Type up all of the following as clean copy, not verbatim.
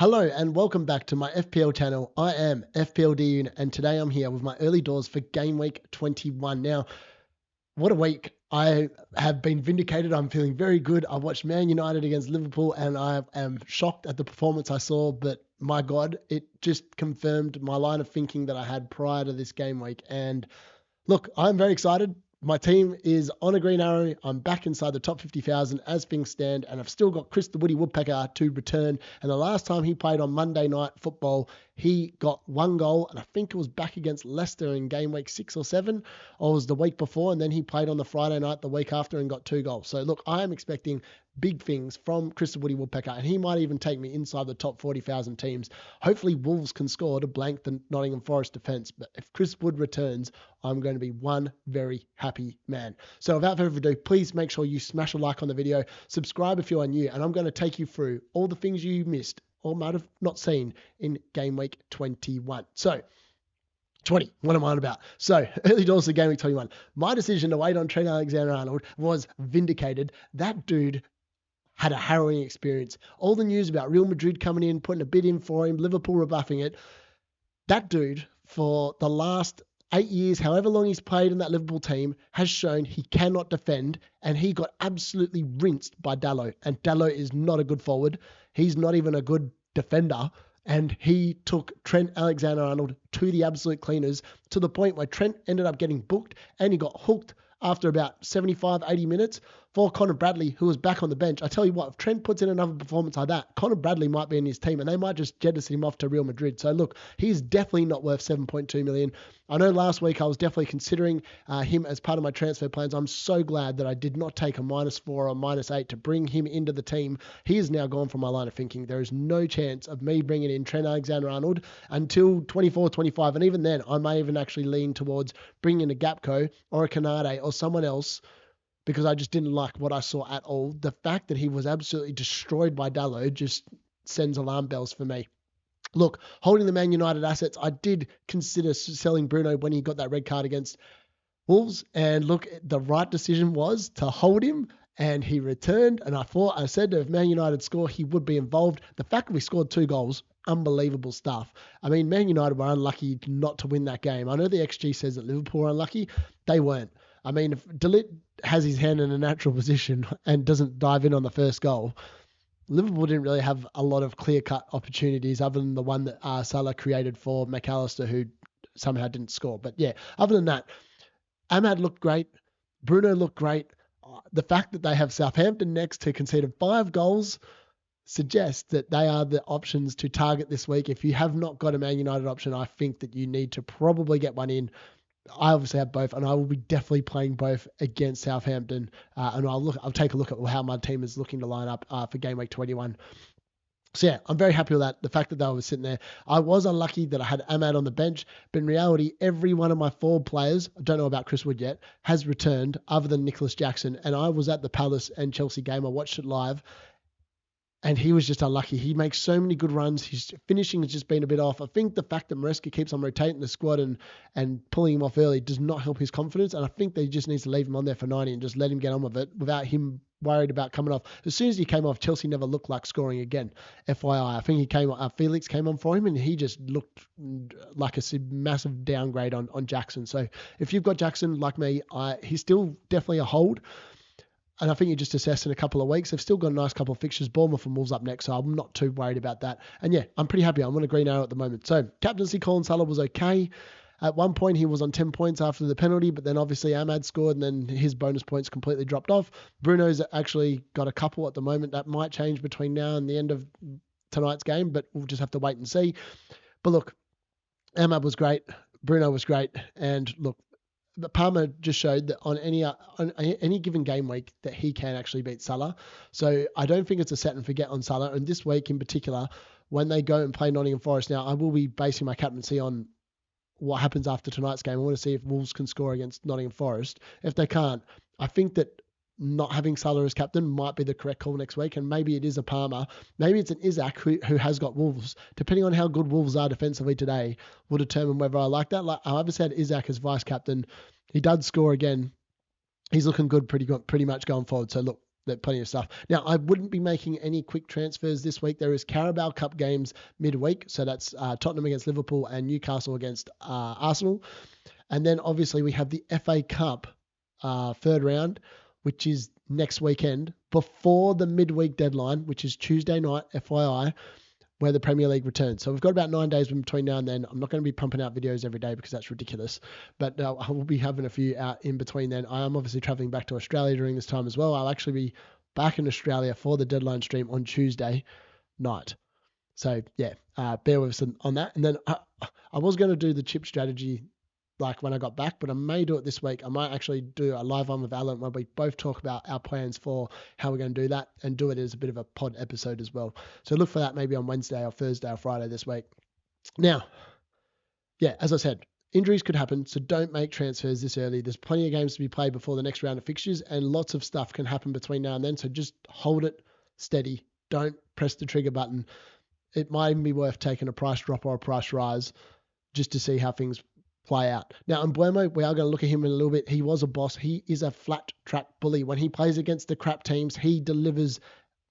Hello and welcome back to my FPL channel. I am FPL and today I'm here with my early doors for game week 21. Now, what a week. I have been vindicated. I'm feeling very good. I watched Man United against Liverpool and I am shocked at the performance I saw, but my God, it just confirmed my line of thinking that I had prior to this game week. And look, I'm very excited. My team is on a green arrow. I'm back inside the top 50,000 as things stand, and I've still got Chris the Woody Woodpecker to return. And the last time he played on Monday Night Football, he got one goal, and I think it was back against Leicester in game week 6 or 7, or it was the week before, and then he played on the Friday night the week after and got 2 goals. So look, I am expecting big things from Chris the Woody Woodpecker, and he might even take me inside the top 40,000 teams. Hopefully Wolves can score to blank the Nottingham Forest defence, but if Chris Wood returns, I'm going to be one very happy man. So without further ado, please make sure you smash a like on the video, subscribe if you are new, and I'm going to take you through all the things you missed or might have not seen in game week 21. So 20. What am I on about? So, early doors of game week 21. My decision to wait on Trent Alexander-Arnold was vindicated. That dude had a harrowing experience. All the news about Real Madrid coming in, putting a bid in for him, Liverpool rebuffing it. That dude, for the last 8 years, however long he's played in that Liverpool team, has shown he cannot defend, and he got absolutely rinsed by Dalot. And Dalot is not a good forward. He's not even a good defender. And he took Trent Alexander-Arnold to the absolute cleaners to the point where Trent ended up getting booked and he got hooked after about 75, 80 minutes for Connor Bradley, who was back on the bench. I tell you what, if Trent puts in another performance like that, Connor Bradley might be in his team and they might just jettison him off to Real Madrid. So look, he's definitely not worth 7.2 million. I know last week I was definitely considering him as part of my transfer plans. I'm so glad that I did not take a -4 or -8 to bring him into the team. He is now gone from my line of thinking. There is no chance of me bringing in Trent Alexander-Arnold until 24, 25. And even then, I may even actually lean towards bringing in a Gapco or a Canade or someone else, because I just didn't like what I saw at all. The fact that he was absolutely destroyed by Dalot just sends alarm bells for me. Look, holding the Man United assets, I did consider selling Bruno when he got that red card against Wolves. And look, the right decision was to hold him, and he returned. And I said that if Man United score, he would be involved. The fact that we scored 2 goals, unbelievable stuff. I mean, Man United were unlucky not to win that game. I know the XG says that Liverpool were unlucky. They weren't. I mean, if Delit has his hand in a natural position and doesn't dive in on the first goal, Liverpool didn't really have a lot of clear-cut opportunities other than the one that Salah created for McAllister, who somehow didn't score. But yeah, other than that, Amad looked great. Bruno looked great. The fact that they have Southampton next, who conceded 5 goals, suggests that they are the options to target this week. If you have not got a Man United option, I think that you need to probably get one in. I obviously have both, and I will be definitely playing both against Southampton. And I'll take a look at how my team is looking to line up for game week 21. So yeah, I'm very happy with that. The fact that they were sitting there. I was unlucky that I had Amad on the bench, but in reality, every one of my forward players, I don't know about Chris Wood yet, has returned other than Nicholas Jackson. And I was at the Palace and Chelsea game. I watched it live. And he was just unlucky. He makes so many good runs. His finishing has just been a bit off. I think the fact that Maresca keeps on rotating the squad and pulling him off early does not help his confidence. And I think they just needs to leave him on there for 90 and just let him get on with it without him worried about coming off. As soon as he came off, Chelsea never looked like scoring again. FYI, I think Felix came on for him and he just looked like a massive downgrade on Jackson. So if you've got Jackson like me, he's still definitely a hold. And I think you just assess in a couple of weeks. They've still got a nice couple of fixtures. Bournemouth and Wolves up next, so I'm not too worried about that. And yeah, I'm pretty happy. I'm on a green arrow at the moment. So captaincy, Colin Salah was okay. At one point, he was on 10 points after the penalty, but then obviously Amad scored and then his bonus points completely dropped off. Bruno's actually got a couple at the moment. That might change between now and the end of tonight's game, but we'll just have to wait and see. But look, Amad was great. Bruno was great. And look, Palmer just showed that on any given game week that he can actually beat Salah. So I don't think it's a set and forget on Salah. And this week in particular, when they go and play Nottingham Forest, now I will be basing my captaincy on what happens after tonight's game. I want to see if Wolves can score against Nottingham Forest. If they can't, I think that not having Salah as captain might be the correct call next week. And maybe it is a Palmer. Maybe it's an Isaac who has got Wolves. Depending on how good Wolves are defensively today will determine whether I like that. Like I obviously had Isaac as vice captain. He did score again. He's looking good pretty much going forward. So look, plenty of stuff. Now, I wouldn't be making any quick transfers this week. There is Carabao Cup games midweek. So that's Tottenham against Liverpool and Newcastle against Arsenal. And then obviously we have the FA Cup third round, which is next weekend before the midweek deadline, which is Tuesday night, FYI, where the Premier League returns. So we've got about 9 days between now and then. I'm not going to be pumping out videos every day because that's ridiculous, but I will be having a few out in between then. I am obviously traveling back to Australia during this time as well. I'll actually be back in Australia for the deadline stream on Tuesday night. So yeah, bear with us on that. And then I was going to do the chip strategy like when I got back, but I may do it this week. I might actually do a live one with Alan where we both talk about our plans for how we're going to do that and do it as a bit of a pod episode as well. So look for that maybe on Wednesday or Thursday or Friday this week. Now, yeah, as I said, injuries could happen, so don't make transfers this early. There's plenty of games to be played before the next round of fixtures, and lots of stuff can happen between now and then, so just hold it steady. Don't press the trigger button. It might even be worth taking a price drop or a price rise just to see how things play out. Now, Mbeumo, we are going to look at him in a little bit. He was a boss. He is a flat track bully. When he plays against the crap teams, he delivers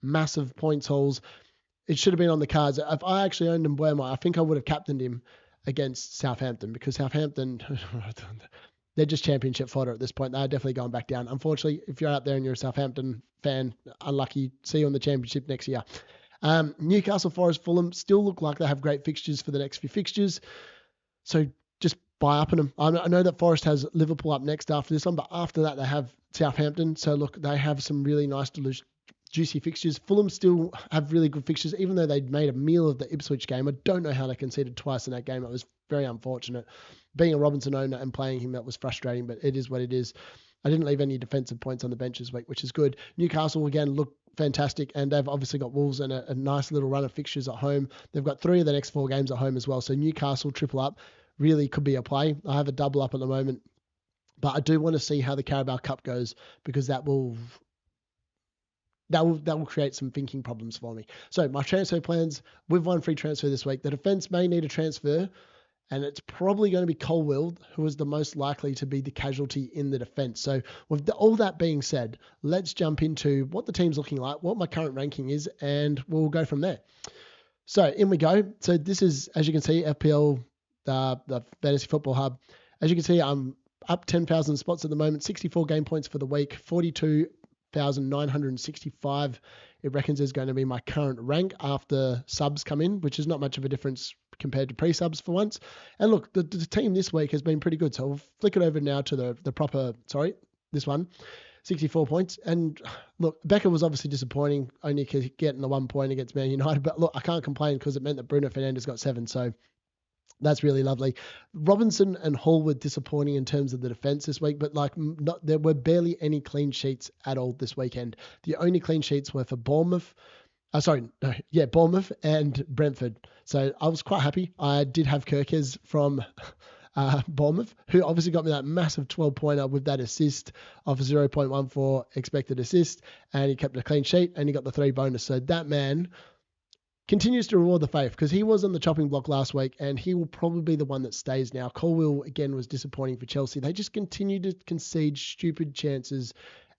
massive points hauls. It should have been on the cards. If I actually owned Mbeumo, I think I would have captained him against Southampton because Southampton, they're just championship fodder at this point. They're definitely going back down. Unfortunately, if you're out there and you're a Southampton fan, unlucky. See you on the championship next year. Newcastle, Forest, Fulham still look like they have great fixtures for the next few fixtures. So just buy up on them. I know that Forest has Liverpool up next after this one, but after that they have Southampton. So look, they have some really nice, juicy fixtures. Fulham still have really good fixtures, even though they made a meal of the Ipswich game. I don't know how they conceded twice in that game. It was very unfortunate. Being a Robinson owner and playing him, that was frustrating, but it is what it is. I didn't leave any defensive points on the bench this week, which is good. Newcastle, again, look fantastic, and they've obviously got Wolves and a nice little run of fixtures at home. They've got 3 of the next 4 games at home as well, so Newcastle triple up really could be a play. I have a double up at the moment, but I do want to see how the Carabao Cup goes because that will create some thinking problems for me. So my transfer plans, with one free transfer this week. The defence may need a transfer, and it's probably going to be Colwill, who is the most likely to be the casualty in the defence. So with all that being said, let's jump into what the team's looking like, what my current ranking is, and we'll go from there. So in we go. So this is, as you can see, FPL, the Fantasy Football Hub. As you can see, I'm up 10,000 spots at the moment, 64 game points for the week, 42,965. It reckons is going to be my current rank after subs come in, which is not much of a difference compared to pre-subs for once. And look, the team this week has been pretty good. So we'll flick it over now to the proper, this one, 64 points. And look, Becker was obviously disappointing, only getting the 1 point against Man United. But look, I can't complain because it meant that Bruno Fernandes got 7. So that's really lovely. Robinson and Hall were disappointing in terms of the defense this week, but there were barely any clean sheets at all this weekend. The only clean sheets were for Bournemouth and Brentford. So I was quite happy. I did have Kirkes from Bournemouth, who obviously got me that massive 12-pointer with that assist of 0.14 expected assist, and he kept a clean sheet and he got the 3 bonus. So that man continues to reward the faith because he was on the chopping block last week and he will probably be the one that stays now. Colwill, again, was disappointing for Chelsea. They just continue to concede stupid chances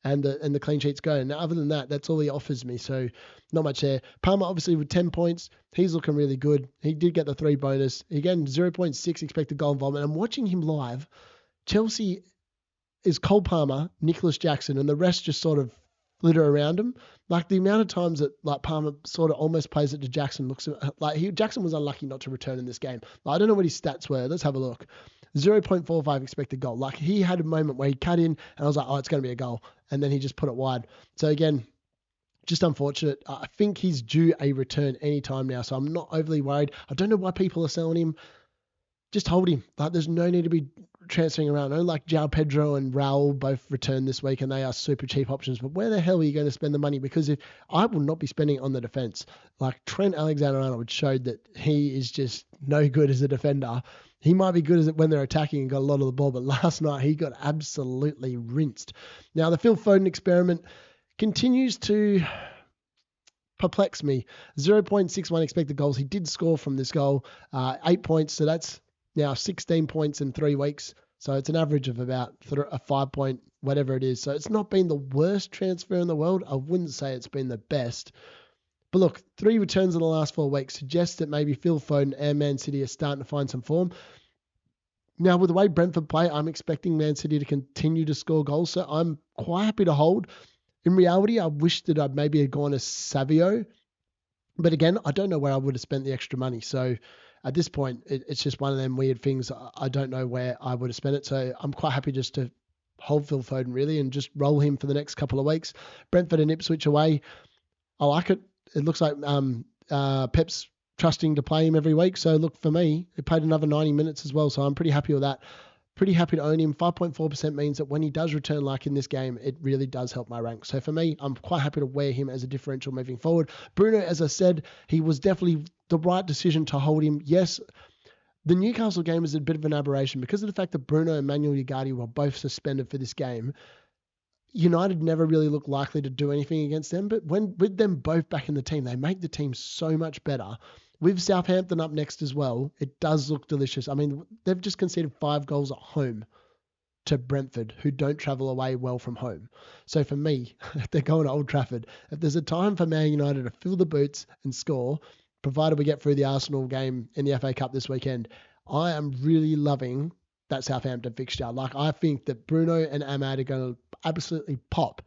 and the clean sheets go. And other than that, that's all he offers me. So not much there. Palmer, obviously, with 10 points, he's looking really good. He did get the 3 bonus. Again, 0.6 expected goal involvement. I'm watching him live. Chelsea is Cole Palmer, Nicholas Jackson, and the rest just sort of flitter around him. Like the amount of times that Palmer sort of almost plays it to Jackson looks like Jackson was unlucky not to return in this game. I don't know what his stats were. Let's have a look. 0.45 expected goal. Like he had a moment where he cut in and I was like, oh, it's going to be a goal. And then he just put it wide. So again, just unfortunate. I think he's due a return anytime now. So I'm not overly worried. I don't know why people are selling him. Just hold him. There's no need to be transferring around. I know João Pedro and Raul both returned this week and they are super cheap options, but where the hell are you going to spend the money? Because if I will not be spending on the defense, Trent Alexander-Arnold showed that he is just no good as a defender. He might be good when they're attacking and got a lot of the ball, but last night he got absolutely rinsed. Now the Phil Foden experiment continues to perplex me. 0.61 expected goals. He did score from this goal, 8 points. So that's now 16 points in 3 weeks. So it's an average of about a 5 point, whatever it is. So it's not been the worst transfer in the world. I wouldn't say it's been the best. But look, 3 returns in the last 4 weeks suggests that maybe Phil Foden and Man City are starting to find some form. Now, with the way Brentford play, I'm expecting Man City to continue to score goals. So I'm quite happy to hold. In reality, I wish that I'd maybe have gone as Savio. But again, I don't know where I would have spent the extra money. So at this point, it's just one of them weird things. I don't know where I would have spent it. So I'm quite happy just to hold Phil Foden really and just roll him for the next couple of weeks. Brentford and Ipswich away. I like it. It looks like Pep's trusting to play him every week. So look, for me, he played another 90 minutes as well. So I'm pretty happy with that. Pretty happy to own him. 5.4% means that when he does return, like in this game, it really does help my rank. So for me, I'm quite happy to wear him as a differential moving forward. Bruno, as I said, he was definitely the right decision to hold him. Yes, the Newcastle game is a bit of an aberration because of the fact that Bruno and Man Utd were both suspended for this game. United never really looked likely to do anything against them, but with them both back in the team, they make the team so much better. With Southampton up next as well, it does look delicious. I mean, they've just conceded 5 goals at home to Brentford, who don't travel away well from home. So for me, if they're going to Old Trafford, if there's a time for Man United to fill the boots and score, provided we get through the Arsenal game in the FA Cup this weekend, I am really loving that Southampton fixture. Like, I think that Bruno and Amad are going to absolutely pop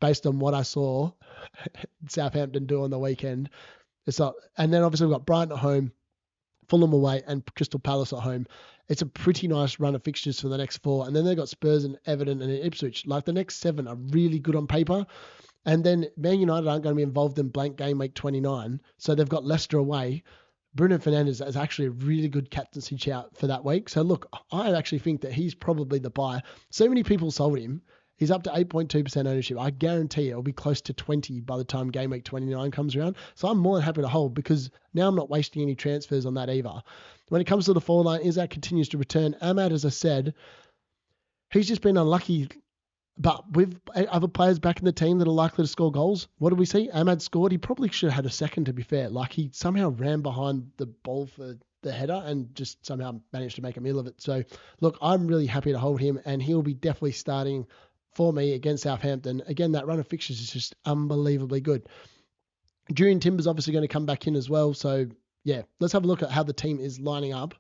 based on what I saw Southampton do on the weekend. And then obviously we've got Brighton at home, Fulham away, and Crystal Palace at home. It's a pretty nice run of fixtures for the next 4. And then they've got Spurs and Everton and Ipswich. Like, the next 7 are really good on paper. And then Man United aren't going to be involved in blank game week 29. So they've got Leicester away. Bruno Fernandes is actually a really good captaincy shout for that week. So look, I actually think that he's probably the buy. So many people sold him. He's up to 8.2% ownership. I guarantee it'll be close to 20 by the time game week 29 comes around. So I'm more than happy to hold because now I'm not wasting any transfers on that either. When it comes to the forward line, Isaac continues to return. Amad, as I said, he's just been unlucky. But with other players back in the team that are likely to score goals, what do we see? Amad scored. He probably should have had a second, to be fair. Like, he somehow ran behind the ball for the header and just somehow managed to make a meal of it. So, look, I'm really happy to hold him, and he'll be definitely starting for me against Southampton. Again, that run of fixtures is just unbelievably good. Julian Timber's obviously going to come back in as well. So, yeah, let's have a look at how the team is lining up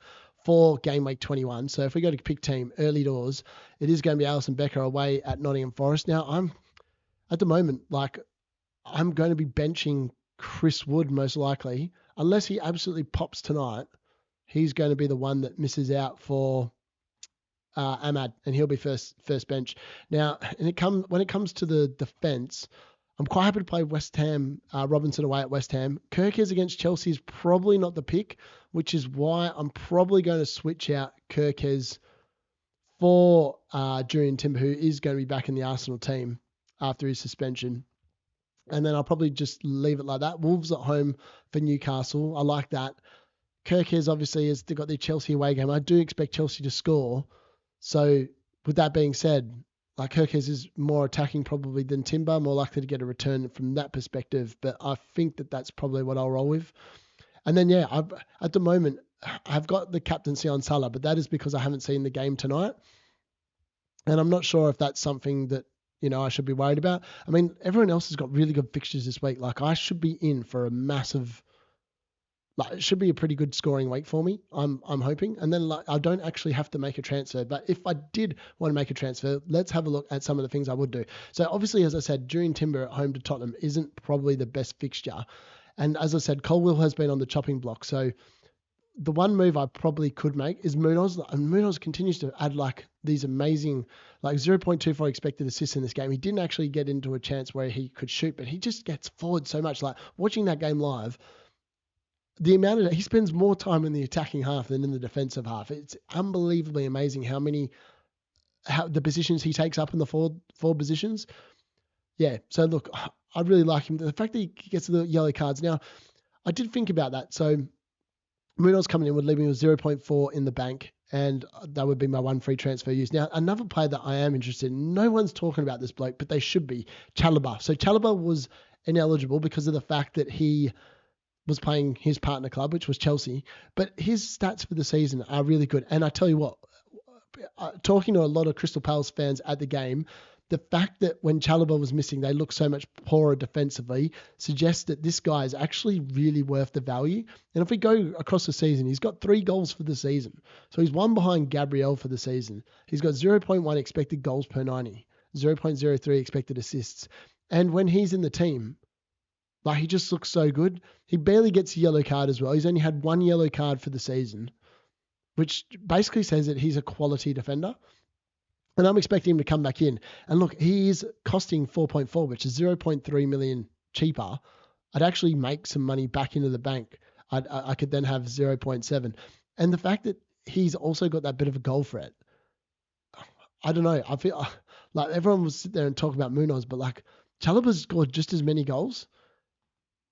for game week 21. So if we go to pick team early doors, it is going to be Alisson Becker away at Nottingham Forest. Now, I'm at the moment, like, I'm going to be benching Chris Wood most likely. Unless he absolutely pops tonight, he's going to be the one that misses out for Amad, and he'll be first bench. Now, when it comes to the defence, I'm quite happy to play West Ham, Robinson away at West Ham. Kirkes against Chelsea is probably not the pick, which is why I'm probably going to switch out Kirkes for Julian Timber, who is going to be back in the Arsenal team after his suspension. And then I'll probably just leave it like that. Wolves at home for Newcastle. I like that. Kirkes obviously has got the Chelsea away game. I do expect Chelsea to score. So with that being said, like, Kirkes is more attacking probably than Timber, more likely to get a return from that perspective. But I think that that's probably what I'll roll with. And then, yeah, at the moment, I've got the captaincy on Salah, but that is because I haven't seen the game tonight. And I'm not sure if that's something that, I should be worried about. I mean, everyone else has got really good fixtures this week. Like, I should be in for a massive... Like, it should be a pretty good scoring week for me. I'm hoping. And then, like, I don't actually have to make a transfer. But if I did want to make a transfer, let's have a look at some of the things I would do. So obviously, as I said, Julian Timber at home to Tottenham isn't probably the best fixture. And as I said, Colwill has been on the chopping block. So the one move I probably could make is Munoz. And Munoz continues to add like these amazing, like 0.24 expected assists in this game. He didn't actually get into a chance where he could shoot, but he just gets forward so much. Like, watching that game live, the amount of he spends more time in the attacking half than in the defensive half. It's unbelievably amazing how the positions he takes up in the forward positions. Yeah. So look, I really like him. The fact that he gets the yellow cards. Now, I did think about that. So Munoz coming in would leave me with 0.4 in the bank, and that would be my one free transfer use. Now, another player that I am interested in, no one's talking about this bloke, but they should be, Chalobah. So Chalobah was ineligible because of the fact that he was playing his partner club, which was Chelsea. But his stats for the season are really good. And I tell you what, talking to a lot of Crystal Palace fans at the game, the fact that when Chalobah was missing, they looked so much poorer defensively suggests that this guy is actually really worth the value. And if we go across the season, he's got 3 goals for the season. So he's one behind Gabriel for the season. He's got 0.1 expected goals per 90, 0.03 expected assists. And when he's in the team, like, he just looks so good. He barely gets a yellow card as well. He's only had 1 yellow card for the season, which basically says that he's a quality defender. And I'm expecting him to come back in. And look, he is costing 4.4, which is 0.3 million cheaper. I'd actually make some money back into the bank. I could then have 0.7. And the fact that he's also got that bit of a goal threat, I don't know. I feel like everyone will sit there and talk about Munoz, but like Chalobah's scored just as many goals.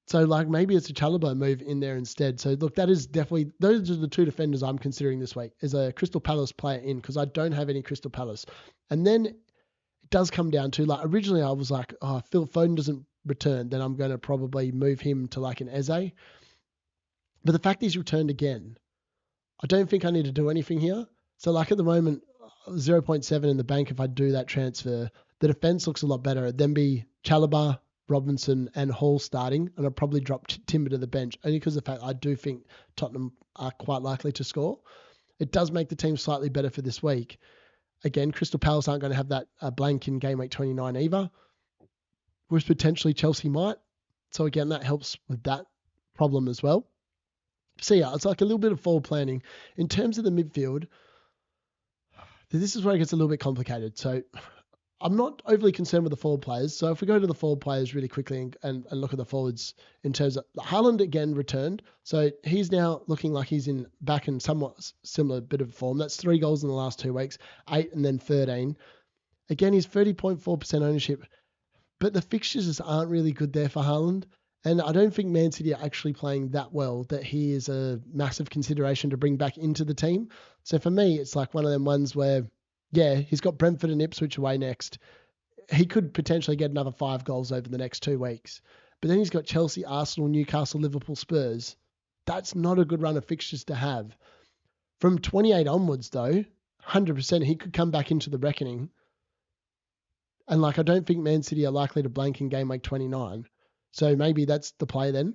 So, like, maybe it's a Chalobah move in there instead. So, look, that is definitely, those are the 2 defenders I'm considering this week as a Crystal Palace player in, because I don't have any Crystal Palace. And then it does come down to, like, originally I was like, oh, if Phil Foden doesn't return, then I'm going to probably move him to like an Eze. But the fact he's returned again, I don't think I need to do anything here. So, like, at the moment, 0.7 in the bank if I do that transfer. The defense looks a lot better. It'd then be Chalobah, Robinson and Hall starting, and I'll probably drop Timber to the bench only because of the fact I do think Tottenham are quite likely to score. It does make the team slightly better for this week. Again, Crystal Palace aren't going to have that blank in game week 29 either, whereas potentially Chelsea might. So again, that helps with that problem as well. So yeah, it's like a little bit of forward planning. In terms of the midfield, this is where it gets a little bit complicated. So I'm not overly concerned with the forward players. So if we go to the forward players really quickly and look at the forwards in terms of Haaland again returned. So he's now looking like he's back in somewhat similar bit of form. That's 3 goals in the last 2 weeks, 8 and then 13. Again, he's 30.4% ownership, but the fixtures just aren't really good there for Haaland. And I don't think Man City are actually playing that well that he is a massive consideration to bring back into the team. So for me, it's like one of them ones where, yeah, he's got Brentford and Ipswich away next. He could potentially get another 5 goals over the next 2 weeks. But then he's got Chelsea, Arsenal, Newcastle, Liverpool, Spurs. That's not a good run of fixtures to have. From 28 onwards, though, 100% he could come back into the reckoning. And like, I don't think Man City are likely to blank in game week 29. So maybe that's the play then.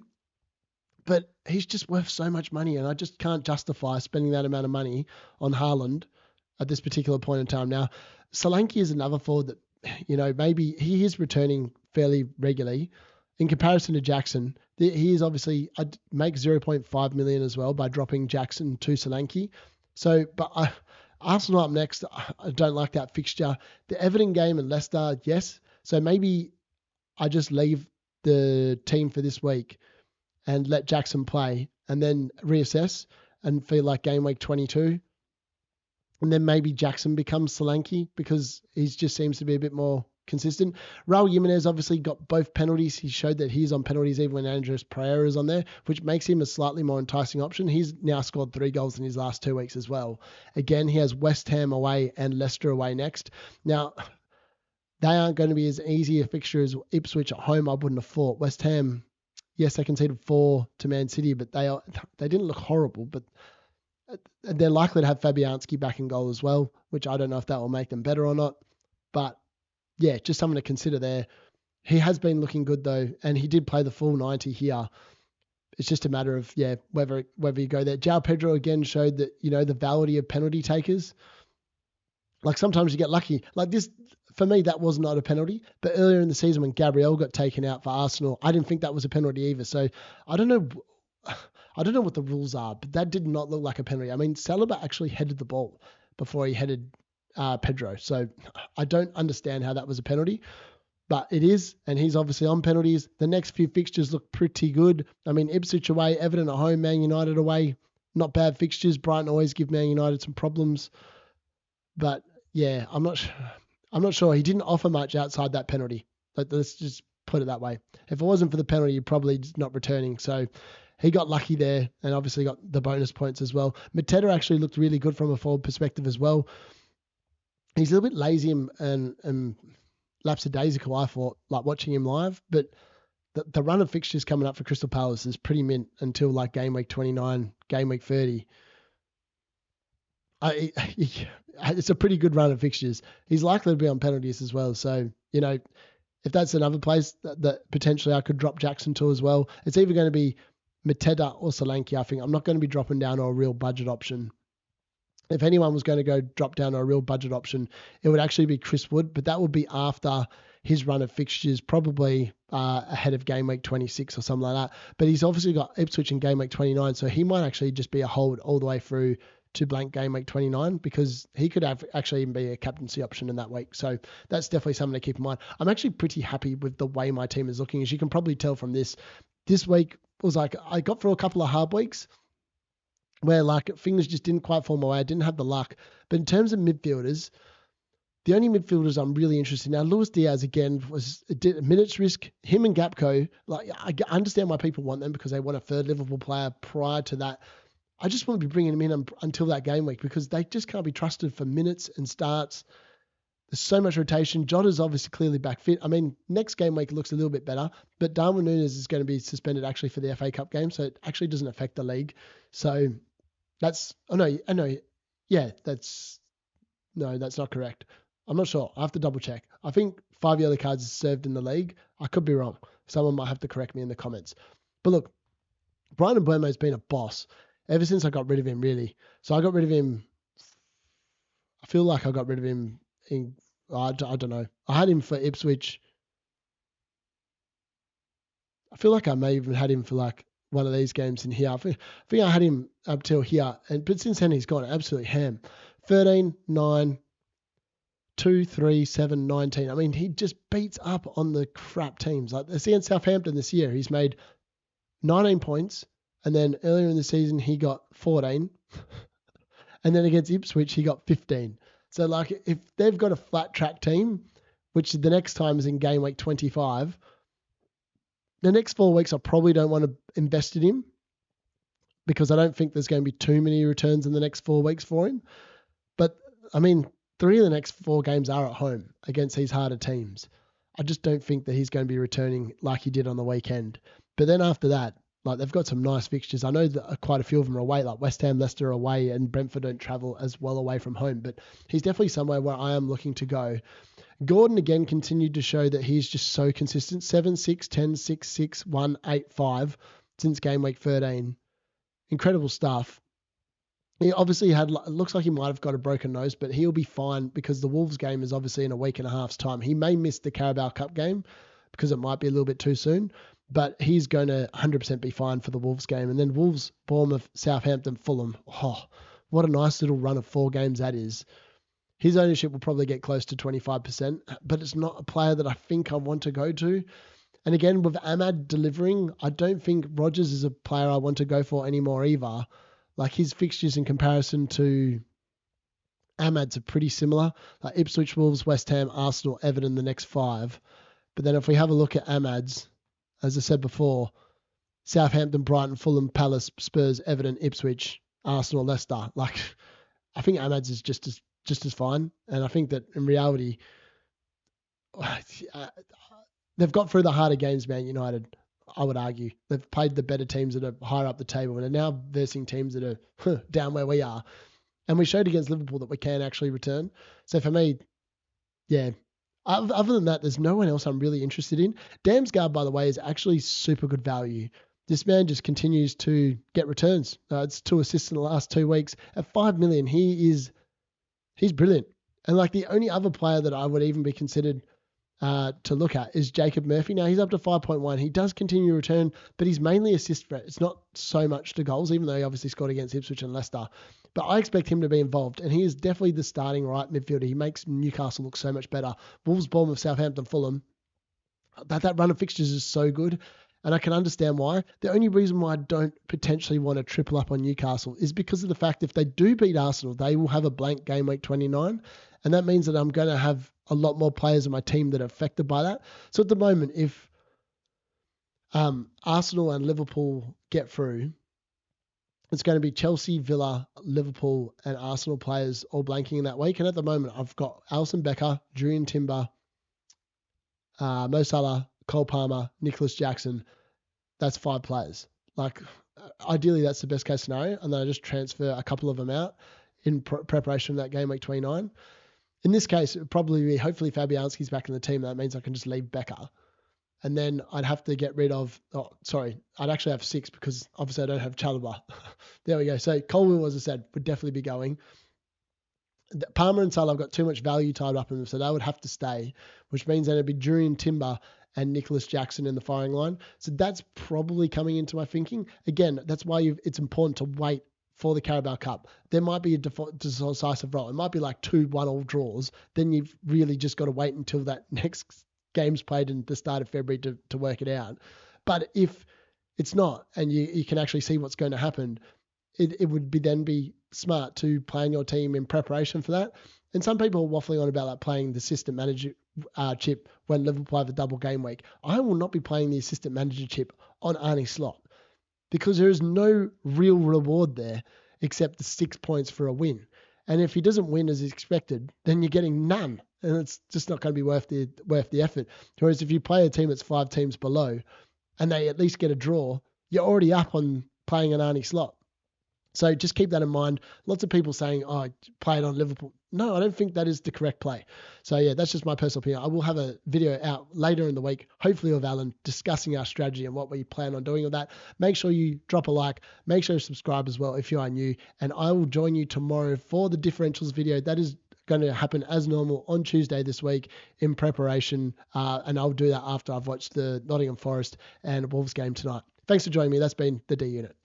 But he's just worth so much money, and I just can't justify spending that amount of money on Haaland at this particular point in time. Now, Solanke is another forward that, you know, maybe he is returning fairly regularly in comparison to Jackson. He is obviously, I'd make 0.5 million as well by dropping Jackson to Solanke. So, but Arsenal up next, I don't like that fixture. The Everton game and Leicester, yes. So maybe I just leave the team for this week and let Jackson play and then reassess and feel like game week 22. And then maybe Jackson becomes Solanke because he just seems to be a bit more consistent. Raul Jimenez obviously got both penalties. He showed that he's on penalties even when Andres Pereira is on there, which makes him a slightly more enticing option. He's now scored 3 goals in his last 2 weeks as well. Again, he has West Ham away and Leicester away next. Now, they aren't going to be as easy a fixture as Ipswich at home, I wouldn't have thought. West Ham, yes, they conceded 4 to Man City, but they didn't look horrible, but they're likely to have Fabianski back in goal as well, which I don't know if that will make them better or not. But yeah, just something to consider there. He has been looking good though, and he did play the full 90 here. It's just a matter of, yeah, whether you go there. João Pedro again showed that, you know, the validity of penalty takers. Like sometimes you get lucky. Like this, for me, that was not a penalty. But earlier in the season when Gabriel got taken out for Arsenal, I didn't think that was a penalty either. So I don't know what the rules are, but that did not look like a penalty. I mean, Saliba actually headed the ball before he headed Pedro. So I don't understand how that was a penalty, but it is, and he's obviously on penalties. The next few fixtures look pretty good. I mean, Ipswich away, Everton at home, Man United away, not bad fixtures. Brighton always give Man United some problems. But yeah, I'm not sure. He didn't offer much outside that penalty. Let's just put it that way. If it wasn't for the penalty, you're probably not returning. So he got lucky there and obviously got the bonus points as well. Mateta actually looked really good from a forward perspective as well. He's a little bit lazy and lapsadaisical, I thought, like watching him live. But the run of fixtures coming up for Crystal Palace is pretty mint until like game week 29, game week 30. it's a pretty good run of fixtures. He's likely to be on penalties as well. So, if that's another place that potentially I could drop Jackson to as well, it's either going to be Mateta or Solanke. I think I'm not going to be dropping down to a real budget option. If anyone was going to go drop down to a real budget option, it would actually be Chris Wood, but that would be after his run of fixtures, probably ahead of game week 26 or something like that. But he's obviously got Ipswich in game week 29, so he might actually just be a hold all the way through to blank game week 29, because he could have actually even be a captaincy option in that week. So that's definitely something to keep in mind. I'm actually pretty happy with the way my team is looking. As you can probably tell from this week was like, I got through a couple of hard weeks where like things just didn't quite fall my way. I didn't have the luck. But in terms of midfielders, the only midfielders I'm really interested in now, Luis Diaz again was a minutes risk. Him and Gapco, like I understand why people want them, because they want a third Liverpool player prior to that. I just want to be bringing them in until that game week, because they just can't be trusted for minutes and starts. There's so much rotation. Jota's obviously clearly back fit. I mean, next game week looks a little bit better, but Darwin Núñez is going to be suspended actually for the FA Cup game, so it actually doesn't affect the league. So that's that's not correct. I'm not sure. I have to double check. I think 5 yellow cards is served in the league. I could be wrong. Someone might have to correct me in the comments. But look, Brian Mbeumo's been a boss ever since I got rid of him, really. So I got rid of him. I feel like I got rid of him I don't know. I had him for Ipswich. I feel like I may even had him for like one of these games in here. I think I had him up till here, but since then he's gone absolutely ham. 13, 9, 2, 3, 7, 19. I mean, he just beats up on the crap teams. Like against Southampton this year, he's made 19 points, and then earlier in the season he got 14, and then against Ipswich he got 15. So like if they've got a flat track team, which the next time is in game week 25, the next 4 weeks I probably don't want to invest in him, because I don't think there's going to be too many returns in the next 4 weeks for him. But I mean, 3 of the next 4 games are at home against these harder teams. I just don't think that he's going to be returning like he did on the weekend. But then after that, like they've got some nice fixtures. I know that quite a few of them are away, like West Ham, Leicester are away, and Brentford don't travel as well away from home. But he's definitely somewhere where I am looking to go. Gordon again continued to show that he's just so consistent. 7, 6, 10, 6, 6, 1, 8, 5 since game week 13. Incredible stuff. He obviously it looks like he might have got a broken nose, but he'll be fine, because the Wolves game is obviously in a week and a half's time. He may miss the Carabao Cup game because it might be a little bit too soon, but he's going to 100% be fine for the Wolves game. And then Wolves, Bournemouth, Southampton, Fulham. Oh, what a nice little run of 4 games that is. His ownership will probably get close to 25%, but it's not a player that I think I want to go to. And again, with Amad delivering, I don't think Rodgers is a player I want to go for anymore either. Like his fixtures in comparison to Amad's are pretty similar. Like Ipswich, Wolves, West Ham, Arsenal, Everton, the next 5. But then if we have a look at Amad's, as I said before, Southampton, Brighton, Fulham, Palace, Spurs, Everton, Ipswich, Arsenal, Leicester. Like I think Amad's is just as fine. And I think that in reality, they've got through the harder games, Man United, I would argue. They've played the better teams that are higher up the table, and are now versing teams that are down where we are. And we showed against Liverpool that we can actually return. So for me, yeah. Other than that, there's no one else I'm really interested in. Damsgaard, by the way, is actually super good value. This man just continues to get returns. It's 2 assists in the last 2 weeks. At 5 million, he's brilliant. And like the only other player that I would even be considered to look at is Jacob Murphy. Now he's up to 5.1. He does continue to return, but he's mainly assist threat. It's not so much to goals, even though he obviously scored against Ipswich and Leicester. But I expect him to be involved, and he is definitely the starting right midfielder. He makes Newcastle look so much better. Wolves, Bournemouth, Southampton, Fulham. That run of fixtures is so good, and I can understand why. The only reason why I don't potentially want to triple up on Newcastle is because of the fact if they do beat Arsenal, they will have a blank game week 29, and that means that I'm going to have a lot more players in my team that are affected by that. So at the moment, if Arsenal and Liverpool get through, it's going to be Chelsea, Villa, Liverpool, and Arsenal players all blanking in that week. And at the moment, I've got Alisson Becker, Julian Timber, Mo Salah, Cole Palmer, Nicholas Jackson. That's 5 players. Like, ideally, that's the best case scenario. And then I just transfer a couple of them out. in preparation for that game week 29. In this case, it would probably be hopefully Fabianski's back in the team. That means I can just leave Becker. And then I'd have to get rid of, I'd actually have 6 because obviously I don't have Chalobah. There we go. So Colwill, as I said, would definitely be going. Palmer and Salah have got too much value tied up in them, so they would have to stay, which means that it'd be Jurian Timber and Nicholas Jackson in the firing line. So that's probably coming into my thinking. Again, that's why it's important to wait for the Carabao Cup. There might be a decisive role. It might be like 2 1-all draws. Then you've really just got to wait until that next game's played in the start of February to work it out. But if it's not, and you can actually see what's going to happen, it would be smart to plan your team in preparation for that. And some people are waffling on about like playing the assistant manager chip when Liverpool have a double game week. I will not be playing the assistant manager chip on Arnie Slot because there is no real reward there except the 6 points for a win. And if he doesn't win as expected, then you're getting none. And it's just not going to be worth the effort. Whereas if you play a team that's 5 teams below and they at least get a draw, you're already up on playing an Arnie Slot. So just keep that in mind. Lots of people saying, play it on Liverpool. No, I don't think that is the correct play. So yeah, that's just my personal opinion. I will have a video out later in the week, hopefully of Alan, discussing our strategy and what we plan on doing with that. Make sure you drop a like. Make sure you subscribe as well if you are new. And I will join you tomorrow for the differentials video. That is going to happen as normal on Tuesday this week in preparation. And I'll do that after I've watched the Nottingham Forest and Wolves game tonight. Thanks for joining me. That's been the D Unit.